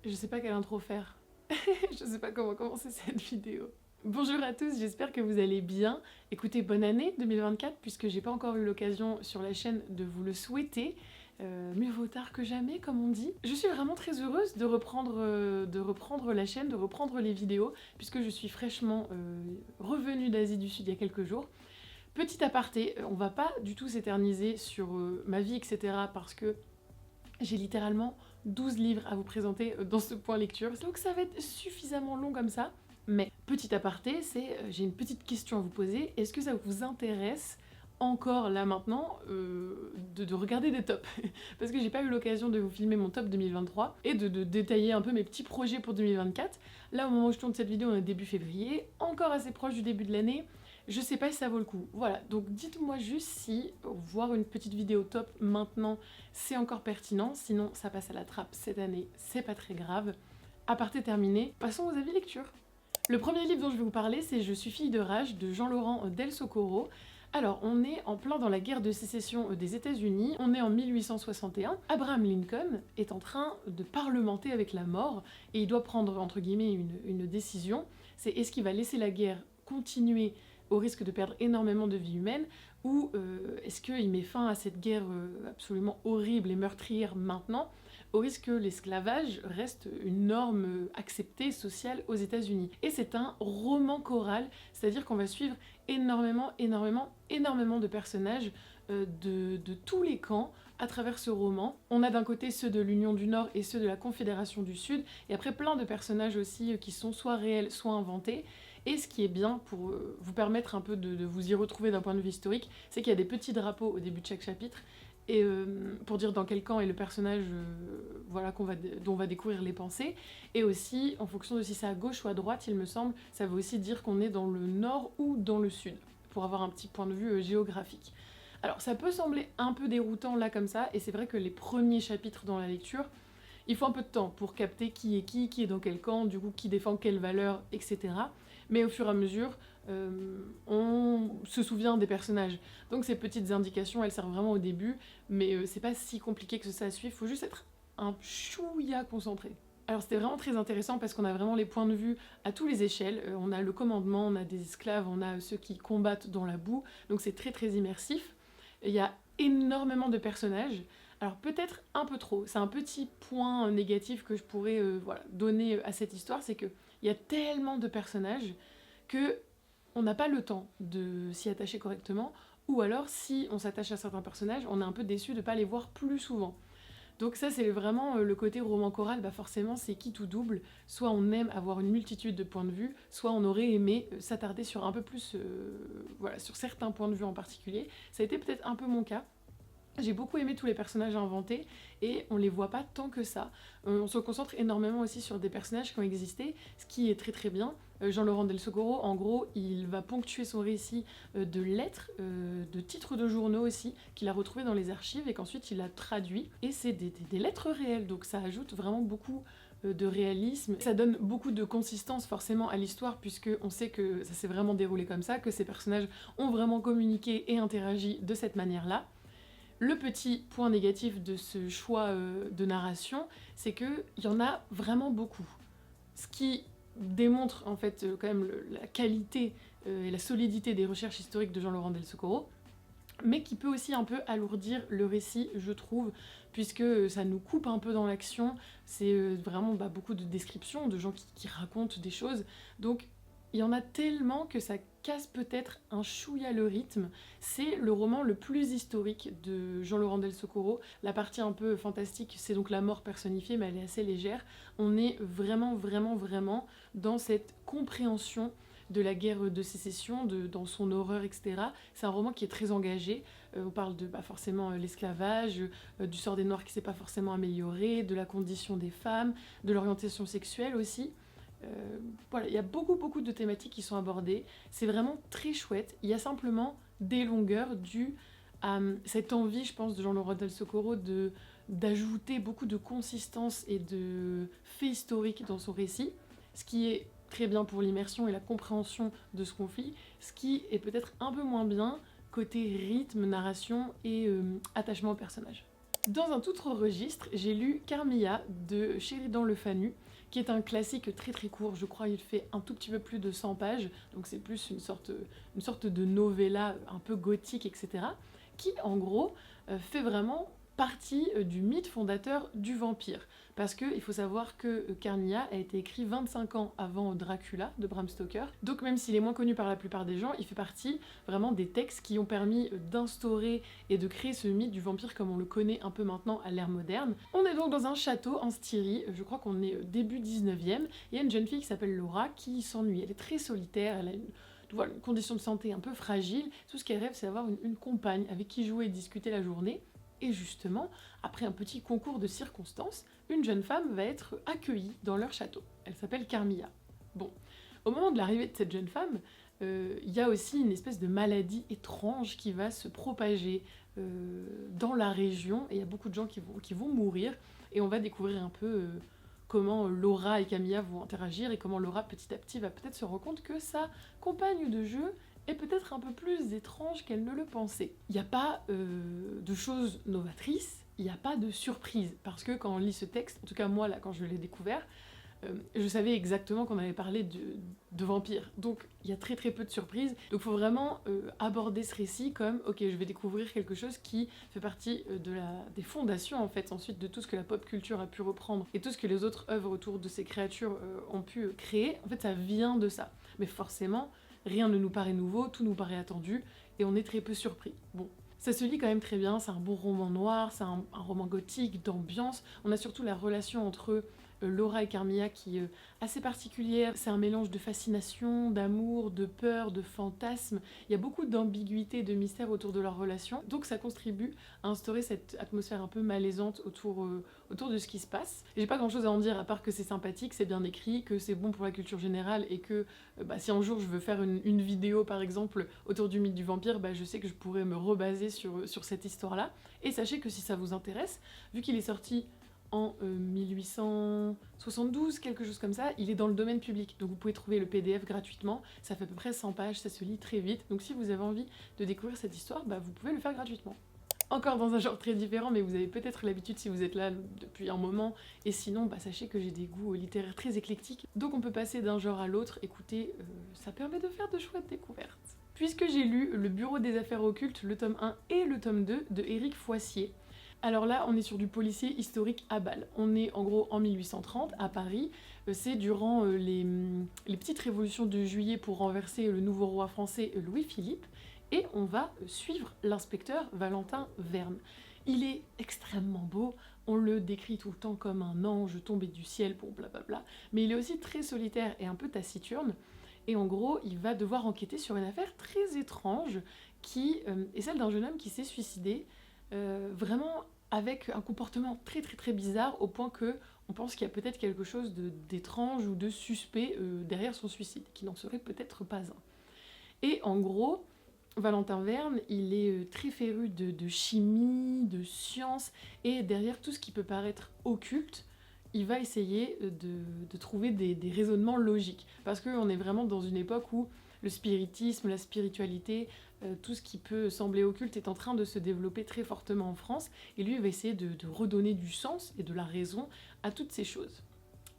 Je sais pas quelle intro faire. Je sais pas comment commencer cette vidéo. Bonjour à tous, j'espère que vous allez bien. Écoutez, bonne année 2024, puisque j'ai pas encore eu l'occasion sur la chaîne de vous le souhaiter. Mieux vaut tard que jamais, comme on dit. Je suis vraiment très heureuse de reprendre la chaîne, de reprendre les vidéos, puisque je suis fraîchement revenue d'Asie du Sud il y a quelques jours. Petit aparté, on va pas du tout s'éterniser sur ma vie, etc. parce que j'ai littéralement 12 livres à vous présenter dans ce point lecture, donc ça va être suffisamment long comme ça. Mais petit aparté, c'est j'ai une petite question à vous poser. Est-ce que ça vous intéresse encore là maintenant de regarder des tops? Parce que j'ai pas eu l'occasion de vous filmer mon top 2023 et de détailler un peu mes petits projets pour 2024. Là, au moment où je tourne cette vidéo, on est début février, encore assez proche du début de l'année. Je sais pas si ça vaut le coup. Voilà, donc dites-moi juste si voir une petite vidéo top maintenant, c'est encore pertinent. Sinon, ça passe à la trappe cette année, c'est pas très grave. Aparté terminé, passons aux avis lecture. Le premier livre dont je vais vous parler, c'est Je suis fille de rage de Jean-Laurent Del Socorro. Alors, on est en plein dans la guerre de sécession des États-Unis, on est en 1861. Abraham Lincoln est en train de parlementer avec la mort et il doit prendre, entre guillemets, une décision. C'est est-ce qu'il va laisser la guerre continuer au risque de perdre énormément de vies humaines, ou est-ce qu'il met fin à cette guerre absolument horrible et meurtrière maintenant, au risque que l'esclavage reste une norme acceptée sociale aux États-Unis. Et c'est un roman choral, c'est-à-dire qu'on va suivre énormément de personnages de tous les camps à travers ce roman. On a d'un côté ceux de l'Union du Nord et ceux de la Confédération du Sud, et après plein de personnages aussi qui sont soit réels, soit inventés. Et ce qui est bien pour vous permettre un peu de vous y retrouver d'un point de vue historique, c'est qu'il y a des petits drapeaux au début de chaque chapitre, et pour dire dans quel camp est le personnage voilà, dont on va découvrir les pensées, et aussi en fonction de si c'est à gauche ou à droite, il me semble, ça veut aussi dire qu'on est dans le nord ou dans le sud, pour avoir un petit point de vue géographique. Alors ça peut sembler un peu déroutant là comme ça, et c'est vrai que les premiers chapitres dans la lecture, il faut un peu de temps pour capter qui est dans quel camp, du coup qui défend quelle valeur, etc. Mais au fur et à mesure, on se souvient des personnages. Donc ces petites indications, elles servent vraiment au début, mais c'est pas si compliqué que ça à suivre, faut juste être un chouïa concentré. Alors c'était vraiment très intéressant parce qu'on a vraiment les points de vue à tous les échelles. On a le commandement, on a des esclaves, on a ceux qui combattent dans la boue, donc c'est très très immersif. Il y a énormément de personnages. Alors peut-être un peu trop, c'est un petit point négatif que je pourrais voilà, donner à cette histoire, c'est qu'il y a tellement de personnages que on n'a pas le temps de s'y attacher correctement, ou alors si on s'attache à certains personnages, on est un peu déçu de ne pas les voir plus souvent. Donc ça c'est vraiment le côté roman choral, bah forcément c'est qui tout double, soit on aime avoir une multitude de points de vue, soit on aurait aimé s'attarder sur un peu plus, voilà, sur certains points de vue en particulier. Ça a été peut-être un peu mon cas. J'ai beaucoup aimé tous les personnages inventés et on les voit pas tant que ça. On se concentre énormément aussi sur des personnages qui ont existé, ce qui est très très bien. Jean-Laurent Del Socorro, en gros, il va ponctuer son récit de lettres, de titres de journaux aussi, qu'il a retrouvés dans les archives et qu'ensuite il a traduit. Et c'est des lettres réelles, donc ça ajoute vraiment beaucoup de réalisme. Ça donne beaucoup de consistance forcément à l'histoire puisque on sait que ça s'est vraiment déroulé comme ça, que ces personnages ont vraiment communiqué et interagi de cette manière-là. Le petit point négatif de ce choix de narration, c'est qu'il y en a vraiment beaucoup. Ce qui démontre en fait quand même la qualité et la solidité des recherches historiques de Jean-Laurent Del Socorro, mais qui peut aussi un peu alourdir le récit, je trouve, puisque ça nous coupe un peu dans l'action, c'est vraiment beaucoup de descriptions, de gens qui racontent des choses, donc il y en a tellement que ça casse peut-être un chouïa le rythme. C'est le roman le plus historique de Jean-Laurent Del Socorro. La partie un peu fantastique, c'est donc la mort personnifiée, mais elle est assez légère. On est vraiment dans cette compréhension de la guerre de sécession, dans son horreur, etc. C'est un roman qui est très engagé. On parle de forcément l'esclavage, du sort des Noirs qui s'est pas forcément amélioré, de la condition des femmes, de l'orientation sexuelle aussi. Voilà, il y a beaucoup de thématiques qui sont abordées. C'est vraiment très chouette. Il y a simplement des longueurs dues à cette envie, je pense, de Jean-Laurent Del Socorro d'ajouter beaucoup de consistance et de faits historiques dans son récit, ce qui est très bien pour l'immersion et la compréhension de ce conflit, ce qui est peut-être un peu moins bien côté rythme, narration et attachement au personnage. Dans un tout autre registre, j'ai lu Carmilla de Sheridan Le Fanu, qui est un classique très très court, je crois il fait un tout petit peu plus de 100 pages, donc c'est plus une sorte de novella un peu gothique, etc., qui en gros fait vraiment partie du mythe fondateur du vampire. Parce qu'il faut savoir que Carmilla a été écrit 25 ans avant Dracula de Bram Stoker, donc même s'il est moins connu par la plupart des gens, il fait partie vraiment des textes qui ont permis d'instaurer et de créer ce mythe du vampire comme on le connaît un peu maintenant à l'ère moderne. On est donc dans un château en Styrie, je crois qu'on est début 19e, il y a une jeune fille qui s'appelle Laura qui s'ennuie, elle est très solitaire, elle a une condition de santé un peu fragile, tout ce qu'elle rêve c'est d'avoir une compagne avec qui jouer et discuter la journée. Et justement, après un petit concours de circonstances, une jeune femme va être accueillie dans leur château. Elle s'appelle Carmilla. Bon, au moment de l'arrivée de cette jeune femme, il y a aussi une espèce de maladie étrange qui va se propager dans la région, et il y a beaucoup de gens qui vont mourir, et on va découvrir un peu comment Laura et Camilla vont interagir, et comment Laura petit à petit va peut-être se rendre compte que sa compagne de jeu est peut-être un peu plus étrange qu'elle ne le pensait. Il n'y a pas de choses novatrices, il n'y a pas de surprise, parce que quand on lit ce texte, en tout cas moi là quand je l'ai découvert, je savais exactement qu'on avait parlé de vampires, donc il y a très très peu de surprises, donc il faut vraiment aborder ce récit comme ok je vais découvrir quelque chose qui fait partie des fondations en fait ensuite de tout ce que la pop culture a pu reprendre et tout ce que les autres œuvres autour de ces créatures ont pu créer, en fait ça vient de ça, mais forcément rien ne nous paraît nouveau, tout nous paraît attendu, et on est très peu surpris. Bon, ça se lit quand même très bien, c'est un bon roman noir, c'est un roman gothique, d'ambiance. On a surtout la relation entre Laura et Carmilla qui est assez particulière. C'est un mélange de fascination, d'amour, de peur, de fantasme. Il y a beaucoup d'ambiguïté, de mystère autour de leur relation. Donc ça contribue à instaurer cette atmosphère un peu malaisante autour de ce qui se passe. Et j'ai pas grand chose à en dire à part que c'est sympathique, c'est bien écrit, que c'est bon pour la culture générale et que si un jour je veux faire une vidéo par exemple autour du mythe du vampire, je sais que je pourrais me rebaser sur cette histoire-là. Et sachez que si ça vous intéresse, vu qu'il est sorti en 1872, quelque chose comme ça, il est dans le domaine public, donc vous pouvez trouver le PDF gratuitement, ça fait à peu près 100 pages, ça se lit très vite, donc si vous avez envie de découvrir cette histoire, vous pouvez le faire gratuitement. Encore dans un genre très différent, mais vous avez peut-être l'habitude si vous êtes là depuis un moment, et sinon, sachez que j'ai des goûts littéraires très éclectiques, donc on peut passer d'un genre à l'autre, écoutez, ça permet de faire de chouettes découvertes. Puisque j'ai lu Le Bureau des Affaires Occultes, le tome 1 et le tome 2 de Éric Foissier. Alors là, on est sur du policier historique à Bâle. On est en gros en 1830 à Paris. C'est durant les petites révolutions de juillet pour renverser le nouveau roi français Louis-Philippe. Et on va suivre l'inspecteur Valentin Verne. Il est extrêmement beau, on le décrit tout le temps comme un ange tombé du ciel pour blablabla, mais il est aussi très solitaire et un peu taciturne. Et en gros, il va devoir enquêter sur une affaire très étrange qui est celle d'un jeune homme qui s'est suicidé, vraiment avec un comportement très très très bizarre au point que on pense qu'il y a peut-être quelque chose d'étrange ou de suspect derrière son suicide, qui n'en serait peut-être pas un. Et en gros, Valentin Verne, il est très féru de chimie, de science, et derrière tout ce qui peut paraître occulte, il va essayer de trouver des raisonnements logiques. Parce qu'on est vraiment dans une époque où le spiritisme, la spiritualité, tout ce qui peut sembler occulte est en train de se développer très fortement en France, et lui il va essayer de redonner du sens et de la raison à toutes ces choses.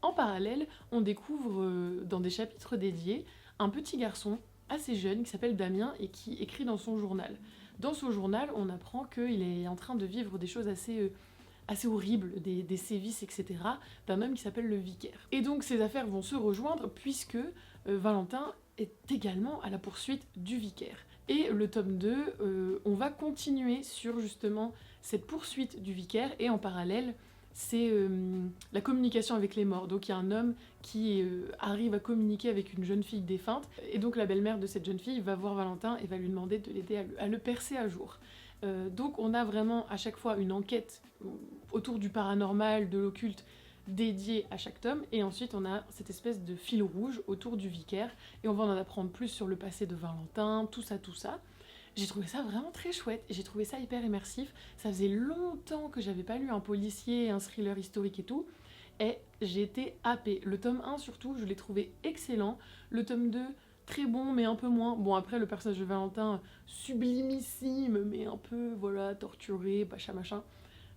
En parallèle, on découvre dans des chapitres dédiés un petit garçon assez jeune qui s'appelle Damien et qui écrit dans son journal. Dans son journal, on apprend qu'il est en train de vivre des choses assez horribles, des sévices, etc., d'un homme qui s'appelle le vicaire. Et donc ces affaires vont se rejoindre puisque Valentin est également à la poursuite du vicaire. Et le tome 2, on va continuer sur justement cette poursuite du vicaire, et en parallèle, c'est la communication avec les morts. Donc il y a un homme qui arrive à communiquer avec une jeune fille défunte, et donc la belle-mère de cette jeune fille va voir Valentin et va lui demander de l'aider à le percer à jour. Donc on a vraiment à chaque fois une enquête autour du paranormal, de l'occulte, dédiée à chaque tome, et ensuite on a cette espèce de fil rouge autour du vicaire, et on va en apprendre plus sur le passé de Valentin, tout ça. J'ai trouvé ça vraiment très chouette, et j'ai trouvé ça hyper immersif. Ça faisait longtemps que j'avais pas lu un policier, un thriller historique et tout, et j'ai été happée. Le tome 1 surtout, je l'ai trouvé excellent. Le tome 2, très bon, mais un peu moins. Bon, après, le personnage de Valentin, sublimissime, mais un peu, voilà, torturé, machin.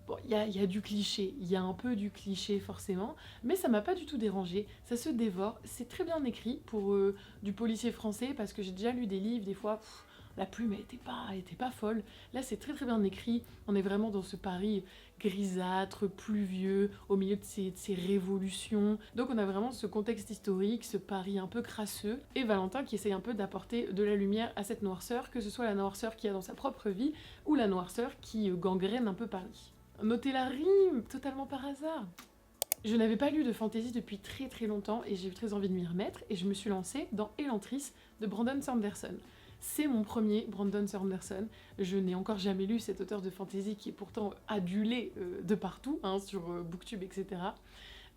Bon, il y a du cliché, il y a un peu du cliché forcément, mais ça m'a pas du tout dérangé, ça se dévore, c'est très bien écrit pour du policier français, parce que j'ai déjà lu des livres, des fois, la plume elle était pas folle. Là, c'est très très bien écrit, on est vraiment dans ce Paris grisâtre, pluvieux, au milieu de ces révolutions. Donc on a vraiment ce contexte historique, ce Paris un peu crasseux, et Valentin qui essaye un peu d'apporter de la lumière à cette noirceur, que ce soit la noirceur qu'il y a dans sa propre vie, ou la noirceur qui gangrène un peu Paris. Notez la rime, totalement par hasard. Je n'avais pas lu de fantasy depuis très très longtemps et j'ai eu très envie de m'y remettre et je me suis lancée dans Elantris de Brandon Sanderson. C'est mon premier Brandon Sanderson. Je n'ai encore jamais lu cet auteur de fantasy qui est pourtant adulé de partout, hein, sur Booktube, etc.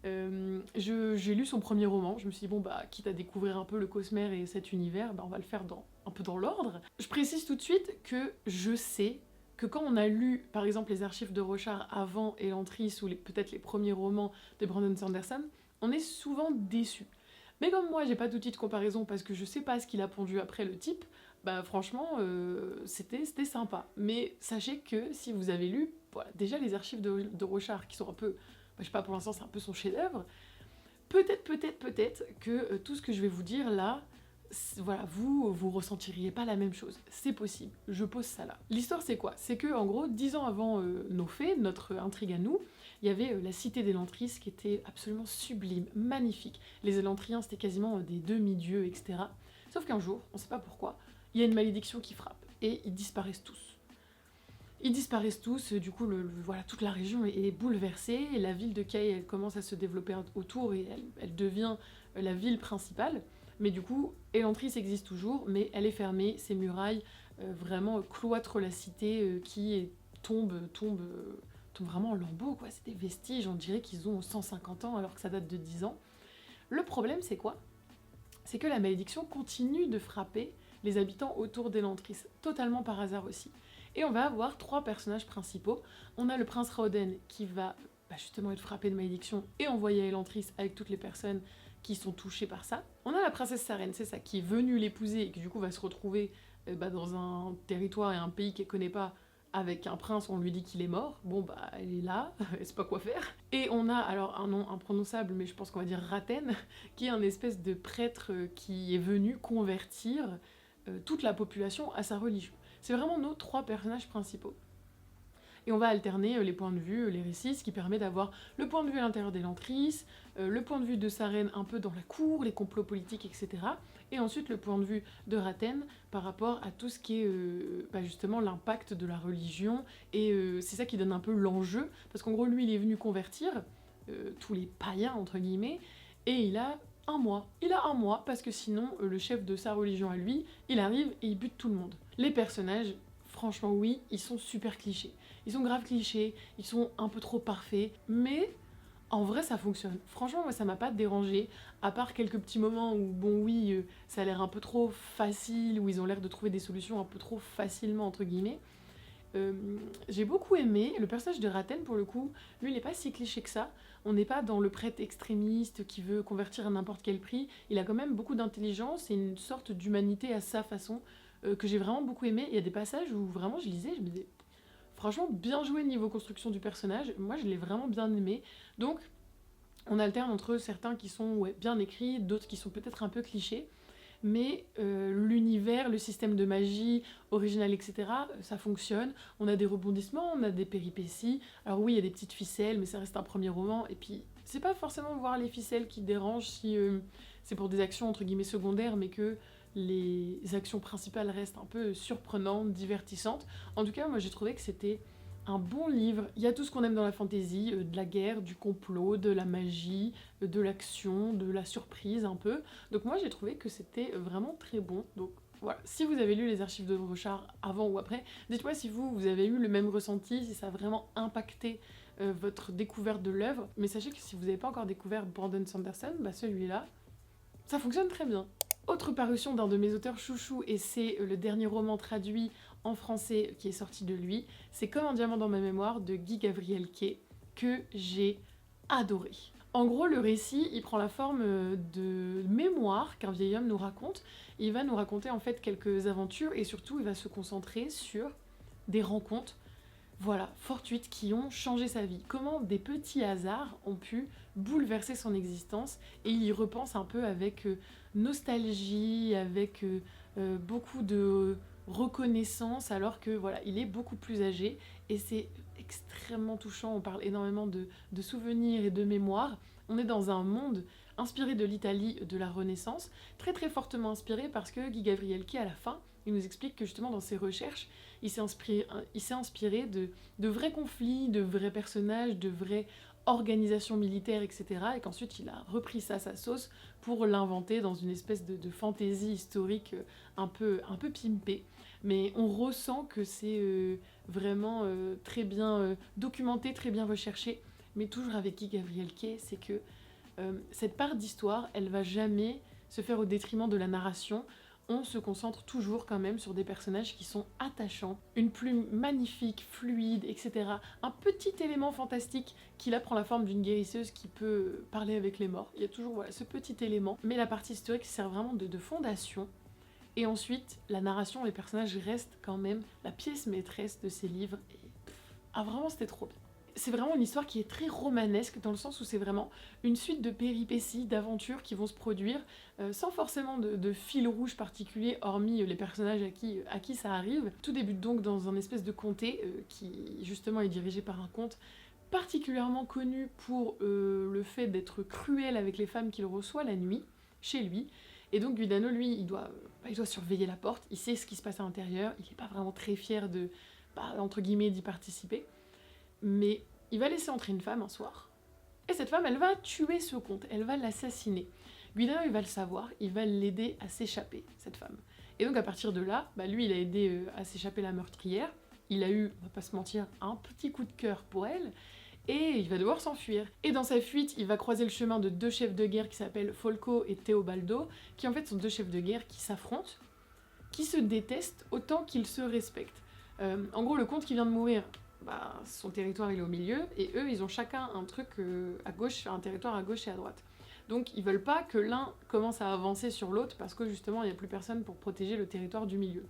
J'ai lu son premier roman, je me suis dit bon bah quitte à découvrir un peu le Cosmere et cet univers, bah, on va le faire un peu dans l'ordre. Je précise tout de suite que je sais que quand on a lu par exemple les archives de Rochard avant Elantris ou peut-être les premiers romans de Brandon Sanderson, on est souvent déçu. Mais comme moi j'ai pas d'outil de comparaison parce que je sais pas ce qu'il a pondu après le type, bah franchement c'était sympa. Mais sachez que si vous avez lu voilà, déjà les archives de Rochard qui sont un peu, bah, je sais pas, pour l'instant c'est un peu son chef-d'œuvre, peut-être que tout ce que je vais vous dire là, voilà, vous ressentiriez pas la même chose. C'est possible, je pose ça là. L'histoire c'est quoi? C'est que en gros, 10 ans avant nos faits, notre intrigue à nous, il y avait la cité d'Elantris qui était absolument sublime, magnifique. Les Élantriens c'était quasiment des demi-dieux, etc. Sauf qu'un jour, on sait pas pourquoi, il y a une malédiction qui frappe, et ils disparaissent tous. Ils disparaissent tous, du coup voilà, toute la région est bouleversée, et la ville de Kay elle commence à se développer autour, et elle devient la ville principale. Mais du coup, Elantris existe toujours, mais elle est fermée, ses murailles vraiment cloîtrent la cité tombe vraiment en lambeaux, quoi. C'est des vestiges, on dirait qu'ils ont 150 ans alors que ça date de 10 ans. Le problème c'est quoi? C'est que la malédiction continue de frapper les habitants autour d'Elantris, totalement par hasard aussi. Et on va avoir 3 personnages principaux. On a le prince Raoden qui va justement être frappé de malédiction et envoyé à Elantris avec toutes les personnes qui sont touchées par ça. On a la princesse Sarene, c'est ça, qui est venue l'épouser et qui du coup va se retrouver dans un territoire et un pays qu'elle connaît pas avec un prince, on lui dit qu'il est mort. Bon bah elle est là, elle sait pas quoi faire. Et on a alors un nom imprononçable, mais je pense qu'on va dire Raten, qui est un espèce de prêtre qui est venu convertir toute la population à sa religion. C'est vraiment nos 3 personnages principaux. Et on va alterner les points de vue, les récits, ce qui permet d'avoir le point de vue à l'intérieur d'Elantris, le point de vue de Sarene un peu dans la cour, les complots politiques, etc. Et ensuite le point de vue de Raten par rapport à tout ce qui est justement l'impact de la religion. Et c'est ça qui donne un peu l'enjeu, parce qu'en gros lui il est venu convertir tous les païens entre guillemets, et il a un mois. Il a un mois parce que sinon le chef de sa religion à lui, il arrive et il bute tout le monde. Les personnages, franchement oui, ils sont super clichés. Ils sont grave clichés, ils sont un peu trop parfaits, mais en vrai ça fonctionne. Franchement moi ça m'a pas dérangé, à part quelques petits moments où bon oui, ça a l'air un peu trop facile, où ils ont l'air de trouver des solutions un peu trop facilement entre guillemets. J'ai beaucoup aimé le personnage de Raten pour le coup, lui il est pas si cliché que ça, on n'est pas dans le prêtre extrémiste qui veut convertir à n'importe quel prix, il a quand même beaucoup d'intelligence et une sorte d'humanité à sa façon que j'ai vraiment beaucoup aimé. Il y a des passages où vraiment je lisais, je me disais franchement bien joué niveau construction du personnage, moi je l'ai vraiment bien aimé, donc on alterne entre certains qui sont bien écrits, d'autres qui sont peut-être un peu clichés, mais l'univers, le système de magie original, etc., ça fonctionne. On a des rebondissements, on a des péripéties. Alors oui, il y a des petites ficelles, mais ça reste un premier roman. Et puis, c'est pas forcément voir les ficelles qui dérangent si c'est pour des actions entre guillemets secondaires, mais que les actions principales restent un peu surprenantes, divertissantes. En tout cas, moi j'ai trouvé que c'était un bon livre. Il y a tout ce qu'on aime dans la fantasy, de la guerre, du complot, de la magie, de l'action, de la surprise un peu. Donc moi j'ai trouvé que c'était vraiment très bon. Donc voilà, si vous avez lu les archives de Rochard avant ou après, dites-moi si vous avez eu le même ressenti, si ça a vraiment impacté votre découverte de l'œuvre. Mais sachez que si vous n'avez pas encore découvert Brandon Sanderson, celui-là, ça fonctionne très bien. Autre parution d'un de mes auteurs chouchous, et c'est le dernier roman traduit en français qui est sorti de lui, c'est Comme un diamant dans ma mémoire de Guy Gabriel Kay, que j'ai adoré. En gros, le récit, il prend la forme de mémoire qu'un vieil homme nous raconte. Il va nous raconter en fait quelques aventures et surtout il va se concentrer sur des rencontres voilà, fortuites qui ont changé sa vie. Comment des petits hasards ont pu bouleverser son existence, et il y repense un peu avec nostalgie, avec beaucoup de reconnaissance, alors que voilà, il est beaucoup plus âgé, et c'est extrêmement touchant. On parle énormément de souvenirs et de mémoires. On est dans un monde inspiré de l'Italie de la Renaissance, très très fortement inspiré, parce que Guy Gavrielki, à la fin, il nous explique que justement dans ses recherches, il s'est inspiré de vrais conflits, de vrais personnages, de vraies organisations militaires, etc. Et qu'ensuite il a repris ça à sa sauce pour l'inventer dans une espèce de fantaisie historique un peu pimpée. Mais on ressent que c'est vraiment très bien documenté, très bien recherché. Mais toujours avec Guy Gavrielki, c'est que cette part d'histoire, elle va jamais se faire au détriment de la narration. On se concentre toujours quand même sur des personnages qui sont attachants, une plume magnifique, fluide, etc. Un petit élément fantastique qui là prend la forme d'une guérisseuse qui peut parler avec les morts. Il y a toujours voilà, ce petit élément, mais la partie historique sert vraiment de fondation. Et ensuite, la narration, les personnages restent quand même la pièce maîtresse de ces livres. Et vraiment, c'était trop bien. C'est vraiment une histoire qui est très romanesque, dans le sens où c'est vraiment une suite de péripéties, d'aventures qui vont se produire sans forcément de fil rouge particulier, hormis les personnages à qui ça arrive. Tout débute donc dans un espèce de comté qui justement est dirigé par un comte particulièrement connu pour le fait d'être cruel avec les femmes qu'il reçoit la nuit, chez lui. Et donc Guidano, lui, il doit surveiller la porte, il sait ce qui se passe à l'intérieur, il n'est pas vraiment très fier de, entre guillemets, d'y participer. Mais il va laisser entrer une femme un soir, et cette femme, elle va tuer ce comte, elle va l'assassiner. Guidano, il va le savoir, il va l'aider à s'échapper, cette femme. Et donc à partir de là, lui, il a aidé à s'échapper la meurtrière, il a eu, on va pas se mentir, un petit coup de cœur pour elle, et il va devoir s'enfuir. Et dans sa fuite, il va croiser le chemin de deux chefs de guerre qui s'appellent Folco et Teobaldo, qui en fait sont deux chefs de guerre qui s'affrontent, qui se détestent autant qu'ils se respectent. En gros, le comte qui vient de mourir, son territoire il est au milieu, et eux ils ont chacun un truc à gauche, un territoire à gauche et à droite. Donc ils veulent pas que l'un commence à avancer sur l'autre parce que justement il n'y a plus personne pour protéger le territoire du milieu.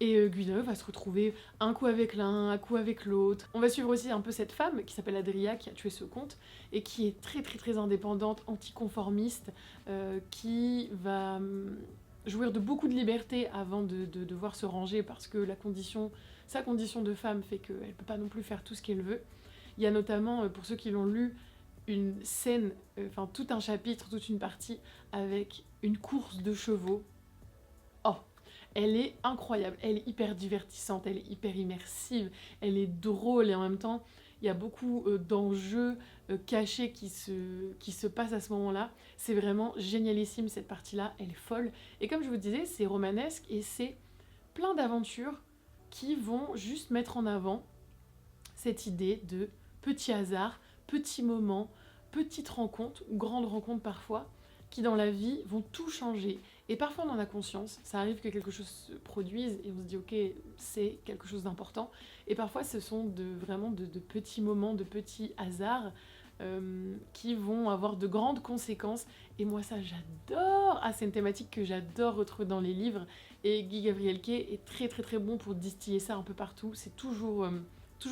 Et Guido va se retrouver un coup avec l'un, un coup avec l'autre. On va suivre aussi un peu cette femme qui s'appelle Adria, qui a tué ce comte, et qui est très très très indépendante, anticonformiste, qui va jouir de beaucoup de liberté avant de devoir se ranger parce que sa condition de femme fait qu'elle ne peut pas non plus faire tout ce qu'elle veut. Il y a notamment, pour ceux qui l'ont lu, une scène, tout un chapitre, toute une partie avec une course de chevaux. Oh, elle est incroyable, elle est hyper divertissante, elle est hyper immersive, elle est drôle et en même temps, il y a beaucoup d'enjeux cachés qui se passent à ce moment-là. C'est vraiment génialissime cette partie-là, elle est folle. Et comme je vous disais, c'est romanesque et c'est plein d'aventures qui vont juste mettre en avant cette idée de petits hasards, petits moments, petites rencontres, ou grandes rencontres parfois, qui dans la vie vont tout changer. Et parfois on en a conscience, ça arrive que quelque chose se produise et on se dit ok, c'est quelque chose d'important. Et parfois ce sont vraiment de petits moments, de petits hasards qui vont avoir de grandes conséquences. Et moi ça j'adore, c'est une thématique que j'adore retrouver dans les livres. Et Guy Gavrielki est très très très bon pour distiller ça un peu partout, c'est toujours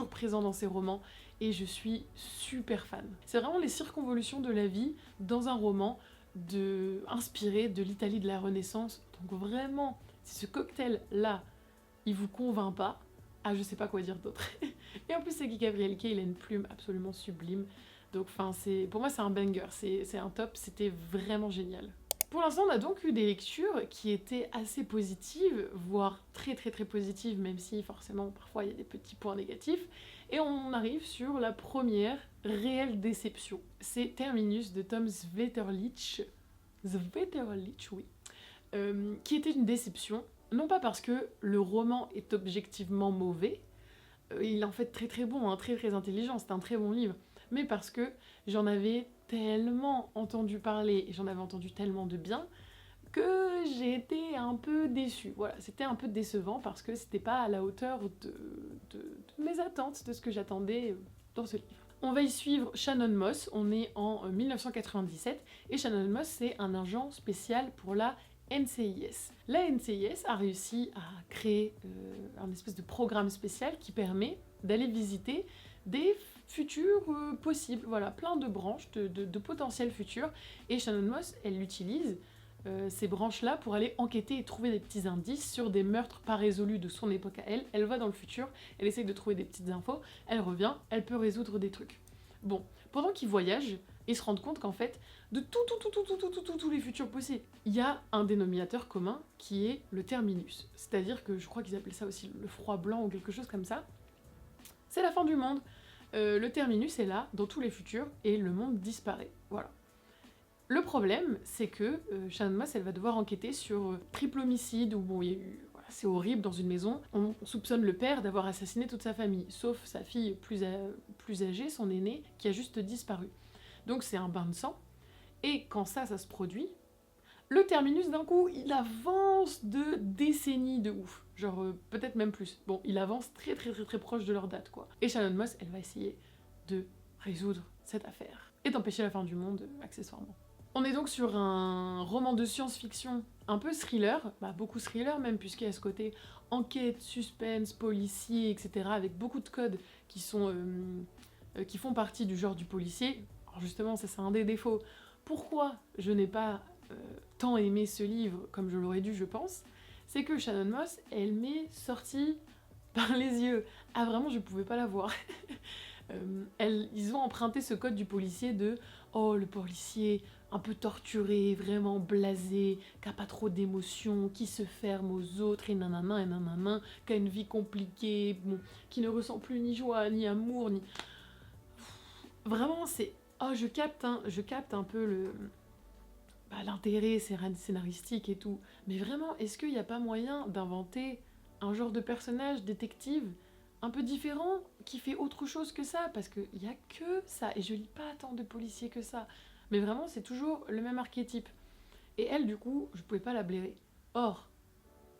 présent dans ses romans et je suis super fan. C'est vraiment les circonvolutions de la vie dans un roman inspiré de l'Italie de la Renaissance. Donc vraiment, si ce cocktail-là, il vous convainc pas, je sais pas quoi dire d'autre. Et en plus, c'est Guy Gavrielki, il a une plume absolument sublime. Donc pour moi, c'est un banger, c'est un top, c'était vraiment génial. Pour l'instant, on a donc eu des lectures qui étaient assez positives, voire très très très positives, même si forcément parfois il y a des petits points négatifs. Et on arrive sur la première réelle déception. C'est Terminus de Tom Svetterlich, oui, qui était une déception, non pas parce que le roman est objectivement mauvais, il est en fait très très bon, très très intelligent, c'est un très bon livre, mais parce que j'en avais tellement entendu parler, et j'en avais entendu tellement de bien, que j'ai été un peu déçue. Voilà, c'était un peu décevant parce que c'était pas à la hauteur de mes attentes, de ce que j'attendais dans ce livre. On va y suivre Shannon Moss, on est en 1997, et Shannon Moss c'est un agent spécial pour la NCIS. La NCIS a réussi à créer un espèce de programme spécial qui permet d'aller visiter des futurs possibles, voilà, plein de branches, de potentiels futurs, et Shannon Moss, elle l'utilise, ces branches-là, pour aller enquêter et trouver des petits indices sur des meurtres pas résolus de son époque à elle. Elle va dans le futur, elle essaye de trouver des petites infos, elle revient, elle peut résoudre des trucs. Bon, pendant qu'ils voyagent, ils se rendent compte qu'en fait, de tous les futurs possibles, il y a un dénominateur commun qui est le terminus. C'est-à-dire que je crois qu'ils appellent ça aussi le froid blanc ou quelque chose comme ça. C'est la fin du monde. Le terminus est là, dans tous les futurs, et le monde disparaît. Voilà. Le problème, c'est que Shannon Moss, elle va devoir enquêter sur triple homicide, où bon, il y a eu... Voilà, c'est horrible dans une maison. On soupçonne le père d'avoir assassiné toute sa famille, sauf sa fille plus âgée, son aînée, qui a juste disparu. Donc c'est un bain de sang, et quand ça se produit, le terminus, d'un coup, il avance de décennies de ouf. Genre, peut-être même plus. Bon, il avance très proche de leur date, quoi. Et Shannon Moss, elle va essayer de résoudre cette affaire. Et d'empêcher la fin du monde, accessoirement. On est donc sur un roman de science-fiction un peu thriller, beaucoup thriller même, puisqu'il y a ce côté enquête, suspense, policier, etc., avec beaucoup de codes qui font partie du genre du policier. Alors justement, ça c'est un des défauts. Pourquoi je n'ai pas tant aimé ce livre comme je l'aurais dû, je pense, c'est que Shannon Moss, elle m'est sortie par les yeux. Ah vraiment, je pouvais pas la voir. Ils ont emprunté ce code du policier de « Oh, le policier un peu torturé, vraiment blasé, qui a pas trop d'émotions, qui se ferme aux autres, et nanana, qui a une vie compliquée, bon, qui ne ressent plus ni joie, ni amour, ni... » Vraiment, c'est... Oh, je capte un peu l'intérêt scénaristique et tout. Mais vraiment, est-ce qu'il n'y a pas moyen d'inventer un genre de personnage détective un peu différent, qui fait autre chose que ça, parce qu'il n'y a que ça, et je lis pas tant de policiers que ça, mais vraiment c'est toujours le même archétype. Et elle, du coup, je pouvais pas la blairer. Or,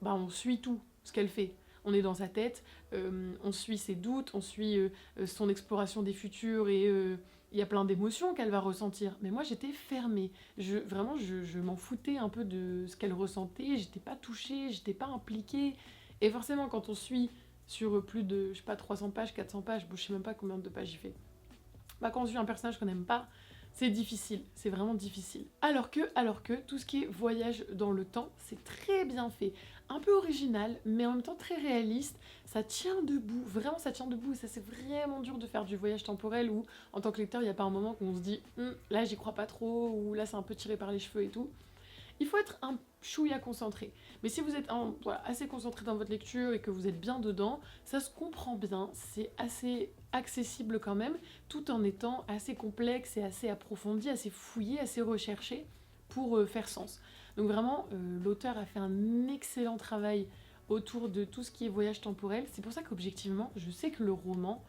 on suit tout ce qu'elle fait. On est dans sa tête, on suit ses doutes, on suit son exploration des futurs, et il y a plein d'émotions qu'elle va ressentir. Mais moi, j'étais fermée. Vraiment, je m'en foutais un peu de ce qu'elle ressentait, j'étais pas touchée, j'étais pas impliquée. Et forcément, quand on suit sur plus de, je sais pas, 300 pages, 400 pages, je sais même pas combien de pages il fait. Quand on suit un personnage qu'on n'aime pas, c'est difficile, c'est vraiment difficile. Alors que tout ce qui est voyage dans le temps, c'est très bien fait. Un peu original, mais en même temps très réaliste. Ça tient debout, vraiment ça tient debout. Et ça, c'est vraiment dur de faire du voyage temporel où, en tant que lecteur, il n'y a pas un moment qu'on se dit là, j'y crois pas trop, ou là, c'est un peu tiré par les cheveux et tout. Il faut être un chouïa concentré. Mais si vous êtes assez concentré dans votre lecture et que vous êtes bien dedans, ça se comprend bien, c'est assez accessible quand même, tout en étant assez complexe et assez approfondi, assez fouillé, assez recherché pour faire sens. Donc vraiment, l'auteur a fait un excellent travail autour de tout ce qui est voyage temporel. C'est pour ça qu'objectivement, je sais que le roman,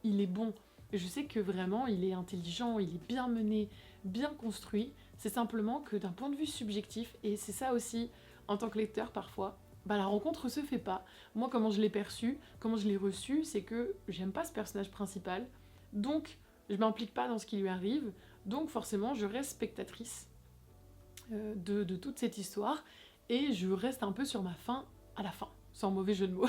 il est bon. Je sais que vraiment, il est intelligent, il est bien mené, bien construit. C'est simplement que d'un point de vue subjectif, et c'est ça aussi, en tant que lecteur parfois, la rencontre se fait pas. Moi, comment je l'ai perçu, comment je l'ai reçu, c'est que j'aime pas ce personnage principal, donc je m'implique pas dans ce qui lui arrive, donc forcément je reste spectatrice de toute cette histoire, et je reste un peu sur ma faim à la fin, sans mauvais jeu de mots.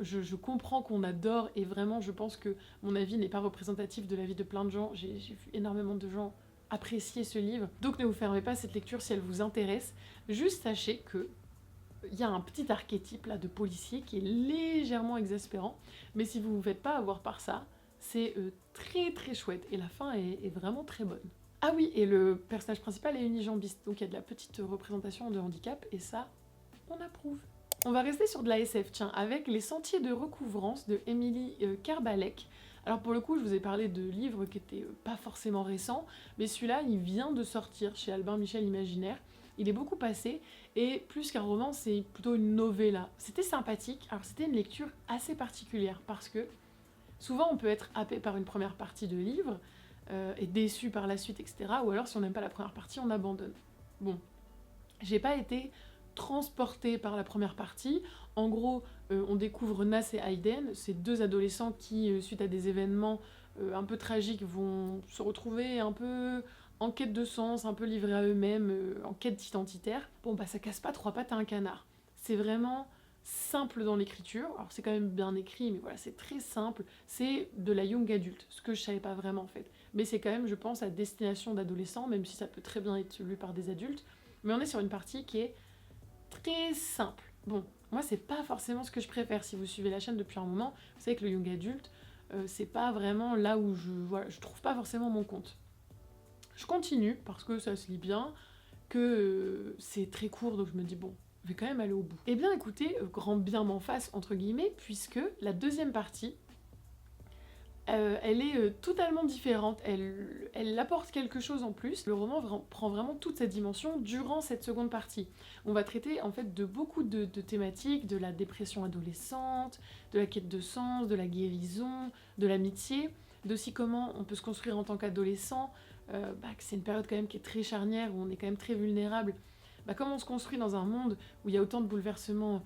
je comprends qu'on adore, et vraiment je pense que mon avis n'est pas représentatif de l'avis de plein de gens, j'ai vu énormément de gens apprécier ce livre. Donc ne vous fermez pas cette lecture si elle vous intéresse. Juste sachez que il y a un petit archétype là de policier qui est légèrement exaspérant, mais si vous vous faites pas avoir par ça, c'est très chouette et la fin est vraiment très bonne. Ah oui, et le personnage principal est unijambiste, donc il y a de la petite représentation de handicap et ça, on approuve. On va rester sur de la SF, tiens, avec Les Sentiers de Recouvrance de Émilie Kerbalek. Alors pour le coup, je vous ai parlé de livres qui étaient pas forcément récents, mais celui-là, il vient de sortir chez Albin Michel Imaginaire. Il est beaucoup passé, et plus qu'un roman, c'est plutôt une novella. C'était sympathique, alors c'était une lecture assez particulière, parce que souvent on peut être happé par une première partie de livre, et déçu par la suite, etc. Ou alors si on n'aime pas la première partie, on abandonne. Bon, j'ai pas été transportée par la première partie. En gros, on découvre Nas et Hayden, ces deux adolescents qui, suite à des événements un peu tragiques, vont se retrouver un peu en quête de sens, un peu livrés à eux-mêmes, en quête identitaire. Bon bah ça casse pas trois pattes à un canard. C'est vraiment simple dans l'écriture, alors c'est quand même bien écrit, mais voilà, c'est très simple, c'est de la young adulte, ce que je savais pas vraiment en fait. Mais c'est quand même, je pense, à destination d'adolescents, même si ça peut très bien être lu par des adultes. Mais on est sur une partie qui est très simple. Bon, moi c'est pas forcément ce que je préfère. Si vous suivez la chaîne depuis un moment, vous savez que le young adulte, c'est pas vraiment là où je trouve pas forcément mon compte. Je continue parce que ça se lit bien, que c'est très court, donc je me dis bon, je vais quand même aller au bout. Eh bien écoutez, grand bien m'en fasse entre guillemets, puisque la deuxième partie, elle est totalement différente, elle apporte quelque chose en plus. Le roman prend vraiment toute sa dimension durant cette seconde partie. On va traiter en fait de beaucoup de thématiques, de la dépression adolescente, de la quête de sens, de la guérison, de l'amitié, d'aussi comment on peut se construire en tant qu'adolescent, que c'est une période quand même qui est très charnière, où on est quand même très vulnérable. Comment on se construit dans un monde où il y a autant de bouleversements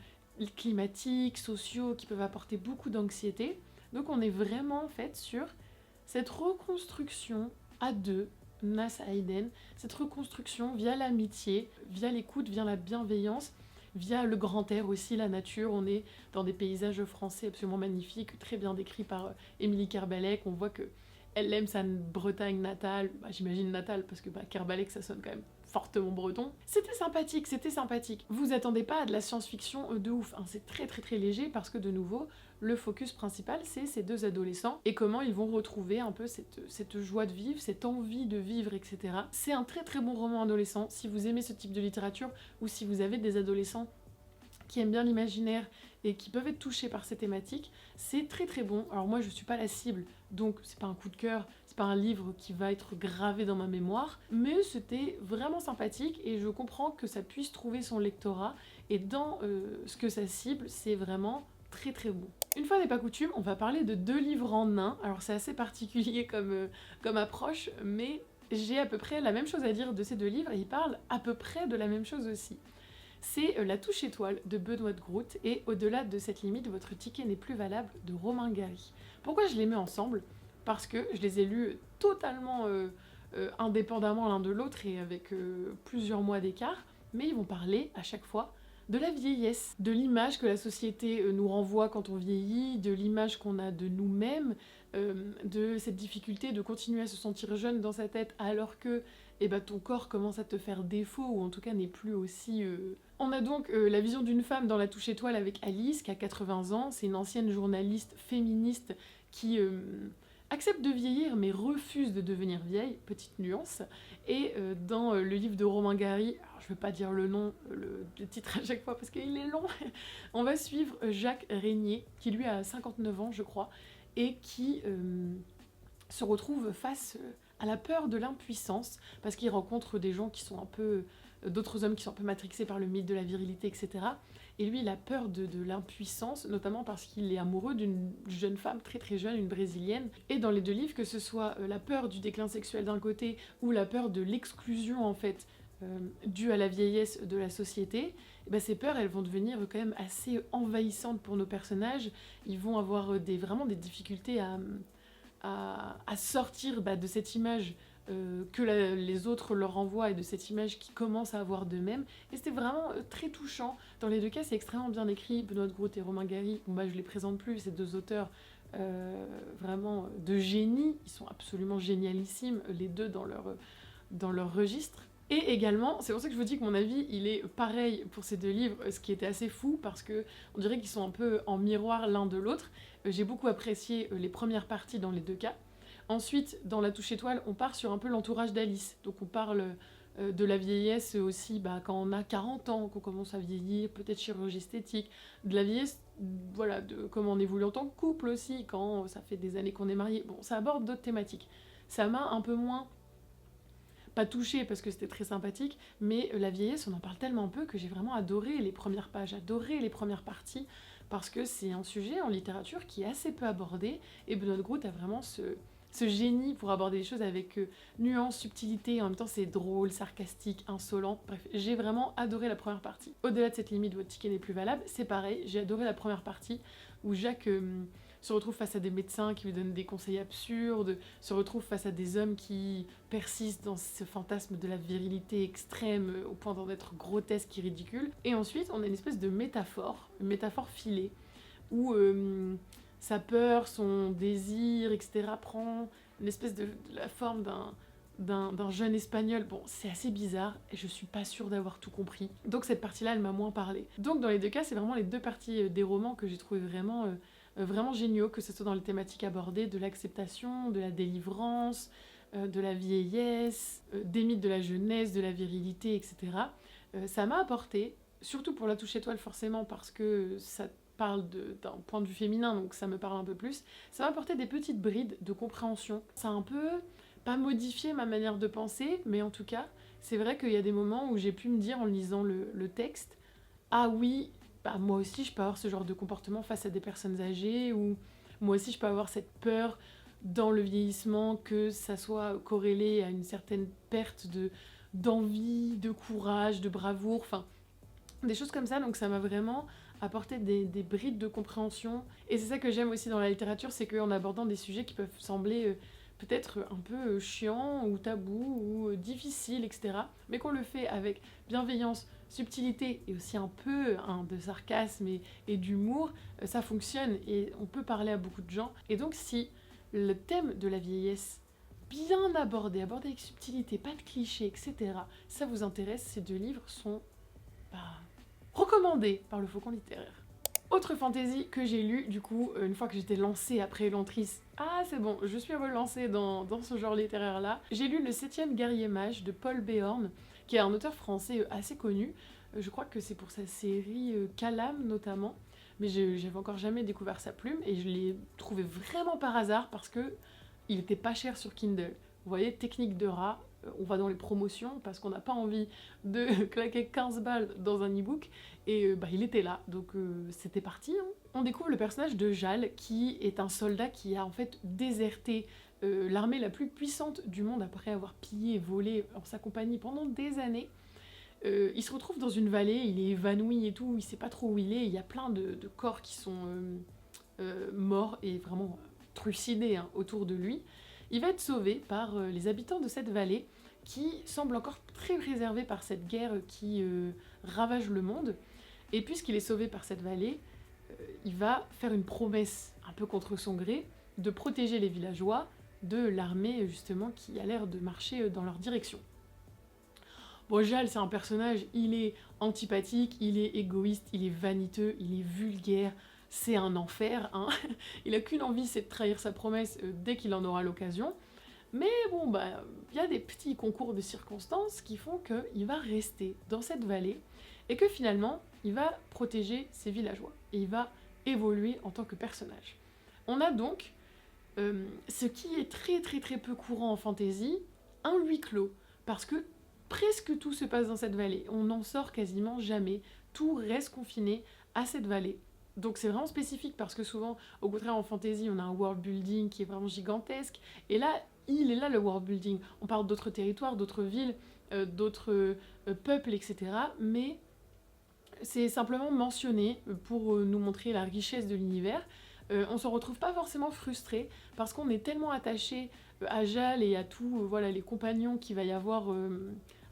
climatiques, sociaux, qui peuvent apporter beaucoup d'anxiété. Donc on est vraiment en fait sur cette reconstruction à deux, Nas Hayden, cette reconstruction via l'amitié, via l'écoute, via la bienveillance, via le grand air aussi, la nature. On est dans des paysages français absolument magnifiques, très bien décrits par Émilie Kerbalek. On voit que elle aime sa Bretagne natale, j'imagine natale parce que Kerbalek ça sonne quand même fortement breton. C'était sympathique, c'était sympathique. Vous attendez pas à de la science-fiction de ouf, hein. C'est très très très léger parce que de nouveau, le focus principal c'est ces deux adolescents et comment ils vont retrouver un peu cette joie de vivre, cette envie de vivre, etc. C'est un très très bon roman adolescent. Si vous aimez ce type de littérature ou si vous avez des adolescents qui aiment bien l'imaginaire et qui peuvent être touchés par ces thématiques, c'est très très bon. Alors moi je suis pas la cible, donc c'est pas un coup de cœur, c'est pas un livre qui va être gravé dans ma mémoire, mais c'était vraiment sympathique et je comprends que ça puisse trouver son lectorat, et dans ce que ça cible, c'est vraiment très très bon. Une fois n'est pas coutume, on va parler de deux livres en un. Alors c'est assez particulier comme approche, mais j'ai à peu près la même chose à dire de ces deux livres et ils parlent à peu près de la même chose aussi. C'est La Touche Étoile de Benoît de Groot et Au-delà de cette limite, votre ticket n'est plus valable de Romain Gary. Pourquoi je les mets ensemble? Parce que je les ai lus totalement indépendamment l'un de l'autre et avec plusieurs mois d'écart, mais ils vont parler à chaque fois de la vieillesse, de l'image que la société nous renvoie quand on vieillit, de l'image qu'on a de nous-mêmes, de cette difficulté de continuer à se sentir jeune dans sa tête alors que ton corps commence à te faire défaut, ou en tout cas n'est plus aussi... On a donc la vision d'une femme dans La Touche Étoile avec Alice, qui a 80 ans, c'est une ancienne journaliste féministe qui accepte de vieillir mais refuse de devenir vieille, petite nuance. Et dans le livre de Romain Gary, alors je ne veux pas dire le nom, le titre à chaque fois parce qu'il est long, on va suivre Jacques Régnier, qui lui a 59 ans je crois, et qui se retrouve face à la peur de l'impuissance, parce qu'il rencontre des gens qui sont un peu... d'autres hommes qui sont un peu matrixés par le mythe de la virilité, etc. Et lui, il a peur de l'impuissance, notamment parce qu'il est amoureux d'une jeune femme très très jeune, une brésilienne. Et dans les deux livres, que ce soit la peur du déclin sexuel d'un côté, ou la peur de l'exclusion, en fait, due à la vieillesse de la société, ces peurs, elles vont devenir quand même assez envahissantes pour nos personnages. Ils vont avoir vraiment des difficultés à sortir de cette image que les autres leur renvoient et de cette image qu'ils commencent à avoir d'eux-mêmes. Et c'était vraiment très touchant. Dans les deux cas, c'est extrêmement bien écrit. Benoît de Groot et Romain Gary, je les présente plus, ces deux auteurs vraiment de génie. Ils sont absolument génialissimes, les deux dans leur registre. Et également, c'est pour ça que je vous dis que mon avis, il est pareil pour ces deux livres, ce qui était assez fou, parce que on dirait qu'ils sont un peu en miroir l'un de l'autre. J'ai beaucoup apprécié les premières parties dans les deux cas. Ensuite, dans La Touche Étoile, on part sur un peu l'entourage d'Alice. Donc on parle de la vieillesse aussi quand on a 40 ans, qu'on commence à vieillir, peut-être chirurgie esthétique, de la vieillesse, voilà, de comment on évolue en tant que couple aussi, quand ça fait des années qu'on est mariés. Bon, ça aborde d'autres thématiques. Ça m'a un peu moins... pas touchée parce que c'était très sympathique, mais la vieillesse, on en parle tellement peu que j'ai vraiment adoré les premières pages, adoré les premières parties, parce que c'est un sujet en littérature qui est assez peu abordé, et Benoît de Groot a vraiment ce génie pour aborder les choses avec nuance, subtilité, et en même temps c'est drôle, sarcastique, insolent. Bref, j'ai vraiment adoré la première partie. Au-delà de cette limite, votre ticket n'est plus valable, c'est pareil, j'ai adoré la première partie où Jacques se retrouve face à des médecins qui lui donnent des conseils absurdes, se retrouve face à des hommes qui persistent dans ce fantasme de la virilité extrême au point d'en être grotesque et ridicule. Et ensuite, on a une espèce de une métaphore filée, où sa peur, son désir, etc. prend une espèce de la forme d'un jeune espagnol. Bon, c'est assez bizarre et je suis pas sûre d'avoir tout compris. Donc cette partie-là, elle m'a moins parlé. Donc dans les deux cas, c'est vraiment les deux parties des romans que j'ai trouvé vraiment géniaux, que ce soit dans les thématiques abordées, de l'acceptation, de la délivrance, de la vieillesse, des mythes de la jeunesse, de la virilité, etc. Ça m'a apporté, surtout pour La Touche étoile forcément, parce que ça parle d'un point de vue féminin, donc ça me parle un peu plus, ça m'a apporté des petites brides de compréhension. Ça a un peu, pas modifié ma manière de penser, mais en tout cas, c'est vrai qu'il y a des moments où j'ai pu me dire en lisant le texte, ah oui, bah, moi aussi je peux avoir ce genre de comportement face à des personnes âgées, ou moi aussi je peux avoir cette peur dans le vieillissement que ça soit corrélé à une certaine perte d'envie, de courage, de bravoure, enfin des choses comme ça. Donc ça m'a vraiment apporté des brides de compréhension. Et c'est ça que j'aime aussi dans la littérature, c'est qu'en abordant des sujets qui peuvent sembler peut-être un peu chiants ou tabous ou difficiles, etc., mais qu'on le fait avec bienveillance, subtilité et aussi un peu de sarcasme et d'humour, ça fonctionne et on peut parler à beaucoup de gens. Et donc si le thème de la vieillesse, bien abordé avec subtilité, pas de clichés, etc., ça vous intéresse, ces deux livres sont recommandés par le Faucon littéraire. Autre fantaisie que j'ai lue, du coup, une fois que j'étais lancée après Elantris, ah c'est bon, je suis relancée dans ce genre littéraire-là, j'ai lu Le 7e guerrier mage de Paul Béorn, qui est un auteur français assez connu. Je crois que c'est pour sa série Calam notamment, mais j'avais encore jamais découvert sa plume, et je l'ai trouvé vraiment par hasard parce que il était pas cher sur Kindle. Vous voyez, technique de rat, on va dans les promotions parce qu'on n'a pas envie de claquer 15 balles dans un e-book, et il était là, donc c'était parti. Hein. On découvre le personnage de Jal, qui est un soldat qui a en fait déserté l'armée la plus puissante du monde après avoir pillé et volé en sa compagnie pendant des années. Il se retrouve dans une vallée, il est évanoui et tout, il sait pas trop où il est, il y a plein de corps qui sont morts et vraiment trucidés autour de lui. Il va être sauvé par les habitants de cette vallée, qui semblent encore très préservés par cette guerre qui ravage le monde. Et puisqu'il est sauvé par cette vallée, il va faire une promesse, un peu contre son gré, de protéger les villageois de l'armée justement qui a l'air de marcher dans leur direction. Bon, Jal, c'est un personnage, il est antipathique, il est égoïste, il est vaniteux, il est vulgaire, c'est un enfer, hein. Il a qu'une envie, c'est de trahir sa promesse dès qu'il en aura l'occasion. Mais bon, il y a des petits concours de circonstances qui font qu'il va rester dans cette vallée et que finalement, il va protéger ses villageois et il va évoluer en tant que personnage. On a donc, ce qui est très très très peu courant en fantasy, un huis clos, parce que presque tout se passe dans cette vallée, on n'en sort quasiment jamais, tout reste confiné à cette vallée. Donc c'est vraiment spécifique parce que souvent, au contraire en fantasy, on a un world building qui est vraiment gigantesque, et là, il est là le world building. On parle d'autres territoires, d'autres villes, d'autres peuples, etc. Mais c'est simplement mentionné pour nous montrer la richesse de l'univers. On se retrouve pas forcément frustré parce qu'on est tellement attaché à Jal et à tous les compagnons qu'il va y avoir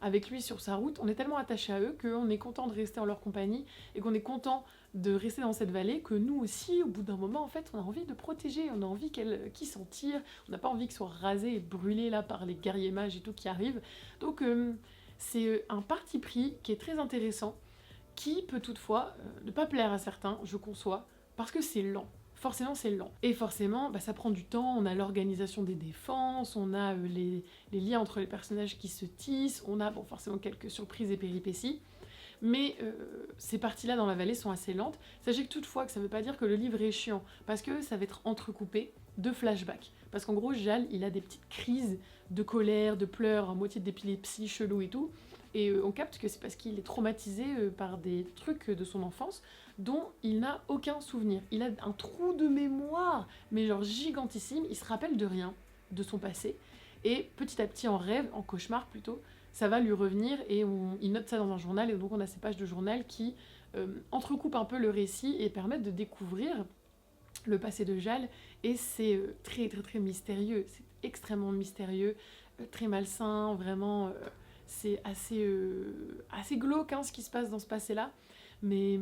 avec lui sur sa route. On est tellement attaché à eux qu'on est content de rester en leur compagnie et qu'on est content de rester dans cette vallée, que nous aussi, au bout d'un moment, en fait, on a envie de protéger, on a envie qu'ils s'en tirent, on n'a pas envie qu'ils soient rasés et brûlés là par les guerriers mages et tout qui arrivent. Donc c'est un parti pris qui est très intéressant, qui peut toutefois ne pas plaire à certains, je conçois, parce que c'est lent. Forcément, c'est lent. Et forcément, ça prend du temps, on a l'organisation des défenses, on a les liens entre les personnages qui se tissent, on a forcément quelques surprises et péripéties, mais ces parties-là dans la vallée sont assez lentes. Sachez que toutefois, que ça ne veut pas dire que le livre est chiant, parce que ça va être entrecoupé de flashbacks. Parce qu'en gros, Jal, il a des petites crises de colère, de pleurs, à moitié d'épilepsie, chelou et tout, et on capte que c'est parce qu'il est traumatisé par des trucs de son enfance dont il n'a aucun souvenir. Il a un trou de mémoire, mais genre gigantissime, il se rappelle de rien, de son passé, et petit à petit en rêve, en cauchemar plutôt, ça va lui revenir et il note ça dans un journal, et donc on a ces pages de journal qui entrecoupent un peu le récit et permettent de découvrir le passé de Jal, et c'est très très très mystérieux, c'est extrêmement mystérieux, très malsain, vraiment, c'est assez glauque hein, ce qui se passe dans ce passé-là, mais,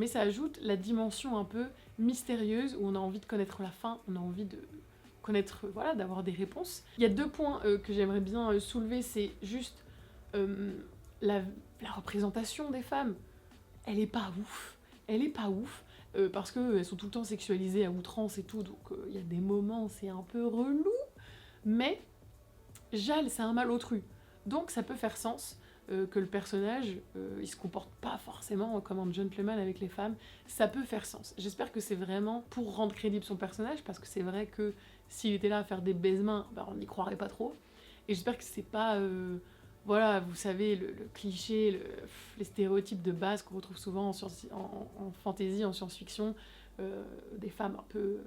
ça ajoute la dimension un peu mystérieuse, où on a envie de connaître la fin, on a envie de connaître, voilà, d'avoir des réponses. Il y a 2 points que j'aimerais bien soulever, c'est juste la représentation des femmes, elle est pas ouf, parce qu'elles sont tout le temps sexualisées à outrance et tout, donc il y a des moments, c'est un peu relou, mais Jal, c'est un malotru, donc ça peut faire sens que le personnage, il se comporte pas forcément comme un gentleman avec les femmes, ça peut faire sens. J'espère que c'est vraiment pour rendre crédible son personnage, parce que c'est vrai que s'il était là à faire des baise-mains, bah, on n'y croirait pas trop, et j'espère que c'est pas... voilà, vous savez, le cliché, les stéréotypes de base qu'on retrouve souvent en fantasy, en science-fiction, des femmes un peu...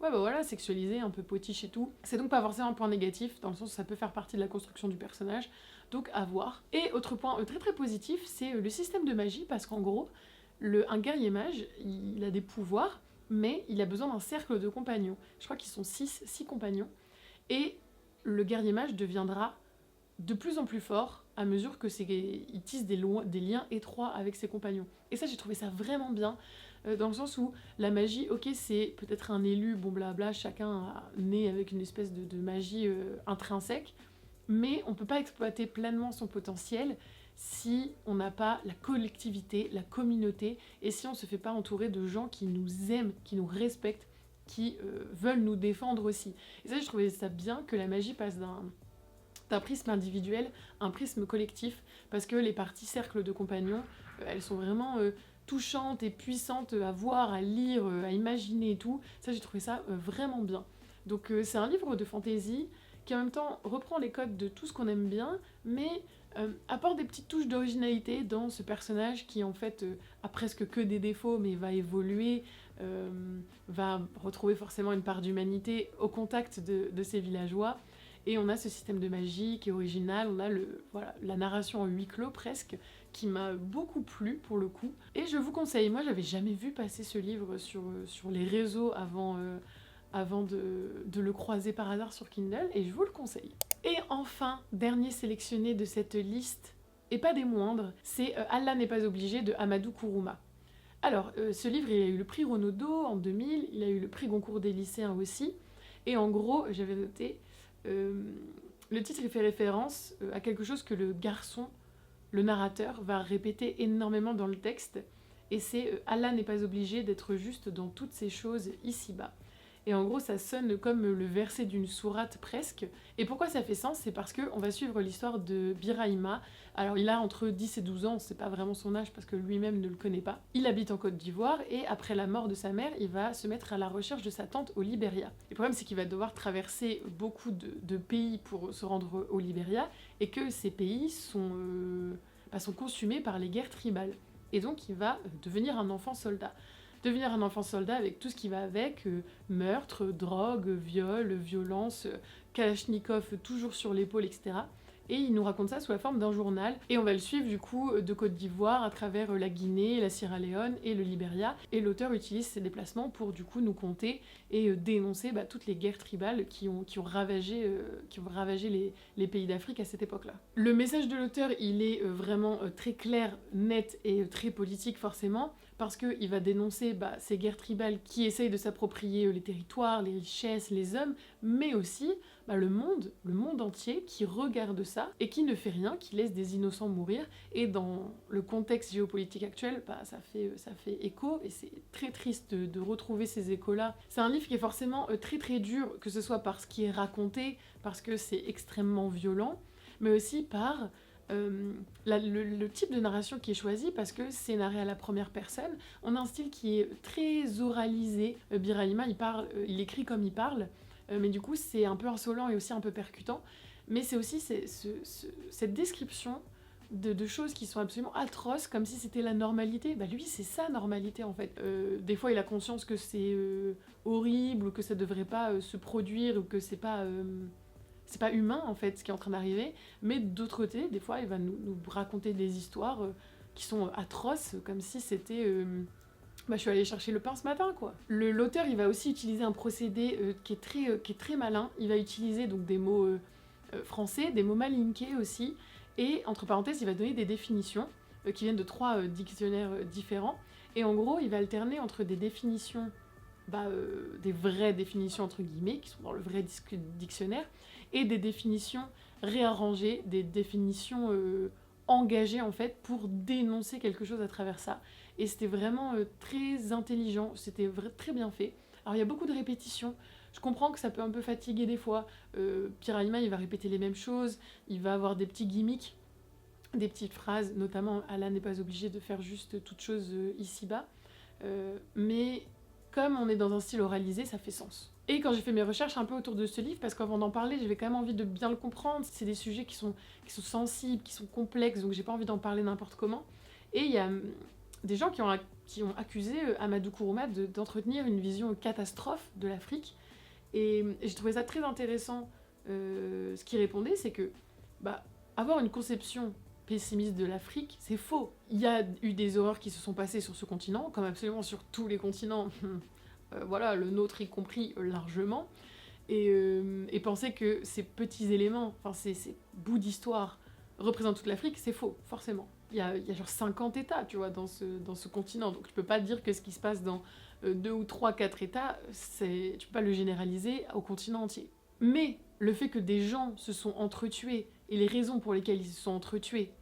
ouais, bah voilà, sexualisées, un peu potiches et tout. C'est donc pas forcément un point négatif, dans le sens où ça peut faire partie de la construction du personnage, donc à voir. Et autre point très très positif, c'est le système de magie, parce qu'en gros, un guerrier mage, il a des pouvoirs, mais il a besoin d'un cercle de compagnons. Je crois qu'ils sont 6 compagnons, et le guerrier mage deviendra de plus en plus fort à mesure que il tisse des liens étroits avec ses compagnons. Et ça, j'ai trouvé ça vraiment bien, dans le sens où la magie, ok, c'est peut-être un élu, bon blabla, chacun né avec une espèce de magie intrinsèque, mais on peut pas exploiter pleinement son potentiel si on n'a pas la collectivité, la communauté, et si on se fait pas entourer de gens qui nous aiment, qui nous respectent, qui veulent nous défendre aussi. Et ça, je trouvais ça bien que la magie passe d'un prisme individuel, un prisme collectif, parce que les parties cercle de compagnons, elles sont vraiment touchantes et puissantes à voir, à lire, à imaginer et tout. Ça, j'ai trouvé ça vraiment bien. Donc c'est un livre de fantasy qui en même temps reprend les codes de tout ce qu'on aime bien, mais apporte des petites touches d'originalité dans ce personnage qui en fait a presque que des défauts, mais va évoluer, va retrouver forcément une part d'humanité au contact de ses villageois. Et on a ce système de magie qui est original, on a la narration en huis clos presque, qui m'a beaucoup plu pour le coup. Et je vous conseille, moi j'avais jamais vu passer ce livre sur les réseaux avant de le croiser par hasard sur Kindle, et je vous le conseille. Et enfin, dernier sélectionné de cette liste, et pas des moindres, c'est Allah n'est pas obligé de Amadou Kourouma. Alors, ce livre, il a eu le prix Renaudot en 2000, il a eu le prix Goncourt des lycéens aussi, et en gros, j'avais noté... le titre il fait référence à quelque chose que le garçon, le narrateur, va répéter énormément dans le texte, et c'est Allah n'est pas obligé d'être juste dans toutes ces choses ici-bas. Et en gros, ça sonne comme le verset d'une sourate presque. Et pourquoi ça fait sens? C'est parce qu'on va suivre l'histoire de Birahima. Alors, il a entre 10 et 12 ans, c'est pas vraiment son âge parce que lui-même ne le connaît pas. Il habite en Côte d'Ivoire et après la mort de sa mère, il va se mettre à la recherche de sa tante au Libéria. Le problème, c'est qu'il va devoir traverser beaucoup de pays pour se rendre au Libéria et que ces pays sont consumés par les guerres tribales. Et donc, il va devenir un enfant soldat. Devenir un enfant soldat avec tout ce qui va avec, meurtre, drogue, viol, violence, Kalachnikov toujours sur l'épaule, etc. Et il nous raconte ça sous la forme d'un journal, et on va le suivre du coup de Côte d'Ivoire à travers la Guinée, la Sierra Leone et le Libéria, et l'auteur utilise ces déplacements pour du coup nous conter et dénoncer toutes les guerres tribales qui ont ravagé les pays d'Afrique à cette époque-là. Le message de l'auteur, il est vraiment très clair, net et très politique forcément, parce qu'il va dénoncer ces guerres tribales qui essayent de s'approprier les territoires, les richesses, les hommes, mais aussi le monde entier qui regarde ça et qui ne fait rien, qui laisse des innocents mourir. Et dans le contexte géopolitique actuel, ça fait écho, et c'est très triste de retrouver ces échos-là. C'est un livre qui est forcément très très dur, que ce soit par ce qui est raconté, parce que c'est extrêmement violent, mais aussi par... le type de narration qui est choisi, parce que c'est narré à la première personne. On a un style qui est très oralisé. Birahima, il écrit comme il parle, mais du coup c'est un peu insolent et aussi un peu percutant. Mais c'est aussi cette description de choses qui sont absolument atroces, comme si c'était la normalité. Lui, c'est sa normalité en fait. Des fois, il a conscience que c'est horrible, ou que ça devrait pas se produire, ou que c'est pas humain en fait ce qui est en train d'arriver, mais d'autre côté, des fois il va nous raconter des histoires qui sont atroces, comme si c'était Bah, je suis allée chercher le pain ce matin, quoi. L'auteur, il va aussi utiliser un procédé qui est très malin. Il va utiliser donc des mots français, des mots mal linkés aussi, et entre parenthèses, il va donner des définitions qui viennent de 3 dictionnaires différents. Et en gros, il va alterner entre des définitions, des vraies définitions entre guillemets, qui sont dans le vrai dictionnaire, et des définitions réarrangées, des définitions engagées en fait pour dénoncer quelque chose à travers ça. Et c'était vraiment très intelligent, c'était très bien fait. Alors il y a beaucoup de répétitions, je comprends que ça peut un peu fatiguer des fois. Pierre Alima, il va répéter les mêmes choses, il va avoir des petits gimmicks, des petites phrases, notamment Allah n'est pas obligé de faire juste toute chose ici-bas. Mais comme on est dans un style oralisé, ça fait sens. Et quand j'ai fait mes recherches un peu autour de ce livre, parce qu'avant d'en parler, j'avais quand même envie de bien le comprendre, c'est des sujets qui sont sensibles, qui sont complexes, donc j'ai pas envie d'en parler n'importe comment. Et il y a des gens qui ont accusé Amadou Kourouma d'entretenir une vision catastrophe de l'Afrique. Et j'ai trouvé ça très intéressant. Ce qu'il répondait, c'est que avoir une conception pessimiste de l'Afrique, c'est faux. Il y a eu des horreurs qui se sont passées sur ce continent, comme absolument sur tous les continents, voilà, le nôtre y compris largement. Et penser que ces petits éléments, enfin ces bouts d'histoire représentent toute l'Afrique, c'est faux, forcément. Il y a genre 50 États, tu vois, dans ce continent, donc tu peux pas dire que ce qui se passe dans 2 ou 3, 4 États, tu peux pas le généraliser au continent entier. Mais le fait que des gens se sont entretués, et les raisons pour lesquelles ils se sont entretués,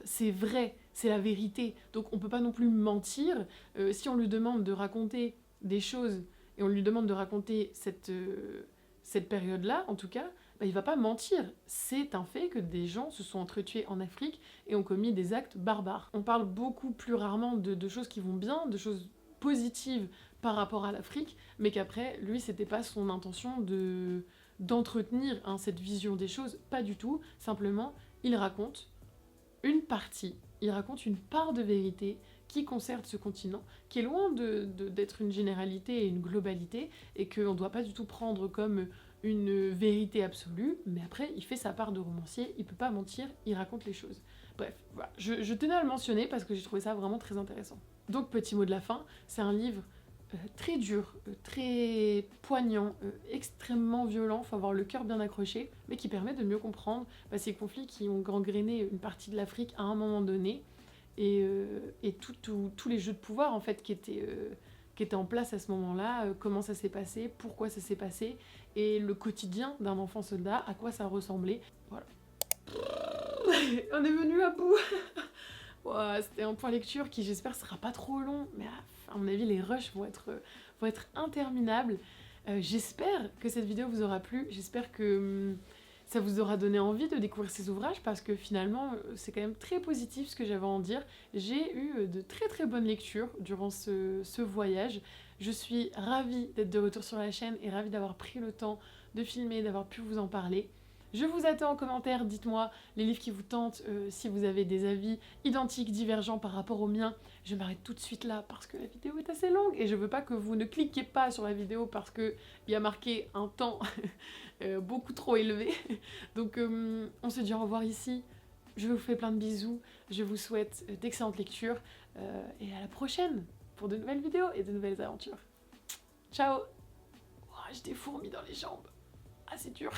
c'est vrai, c'est la vérité. Donc on peut pas non plus mentir. Si on lui demande de raconter des choses, et on lui demande de raconter cette période-là, en tout cas, il va pas mentir. C'est un fait que des gens se sont entretués en Afrique et ont commis des actes barbares. On parle beaucoup plus rarement de choses qui vont bien, de choses positives par rapport à l'Afrique, mais qu'après, lui, c'était pas son intention d'entretenir cette vision des choses, pas du tout. Simplement, il raconte une part de vérité qui concerne ce continent, qui est loin d'être une généralité et une globalité, et qu'on ne doit pas du tout prendre comme une vérité absolue, mais après, il fait sa part de romancier, il peut pas mentir, il raconte les choses. Bref, voilà, je tenais à le mentionner parce que j'ai trouvé ça vraiment très intéressant. Donc, petit mot de la fin, c'est un livre très dur, très poignant, extrêmement violent, faut avoir le cœur bien accroché, mais qui permet de mieux comprendre ces conflits qui ont gangréné une partie de l'Afrique à un moment donné, et tous les jeux de pouvoir en fait qui étaient en place à ce moment-là, comment ça s'est passé, pourquoi ça s'est passé, et le quotidien d'un enfant soldat, à quoi ça ressemblait. Voilà. On est venu à bout. Wow, c'était un point lecture qui j'espère sera pas trop long, mais à mon avis les rushs vont être interminables. J'espère que cette vidéo vous aura plu, j'espère que ça vous aura donné envie de découvrir ces ouvrages, parce que finalement c'est quand même très positif ce que j'avais à en dire. J'ai eu de très très bonnes lectures durant ce voyage. Je suis ravie d'être de retour sur la chaîne et ravie d'avoir pris le temps de filmer, d'avoir pu vous en parler. Je vous attends en commentaire, dites-moi les livres qui vous tentent, si vous avez des avis identiques, divergents par rapport aux miens. Je m'arrête tout de suite là parce que la vidéo est assez longue et je veux pas que vous ne cliquiez pas sur la vidéo parce qu'il y a marqué un temps beaucoup trop élevé. Donc on se dit au revoir ici, je vous fais plein de bisous, je vous souhaite d'excellentes lectures et à la prochaine pour de nouvelles vidéos et de nouvelles aventures. Ciao. Oh, j'ai des fourmis dans les jambes. Ah, c'est dur.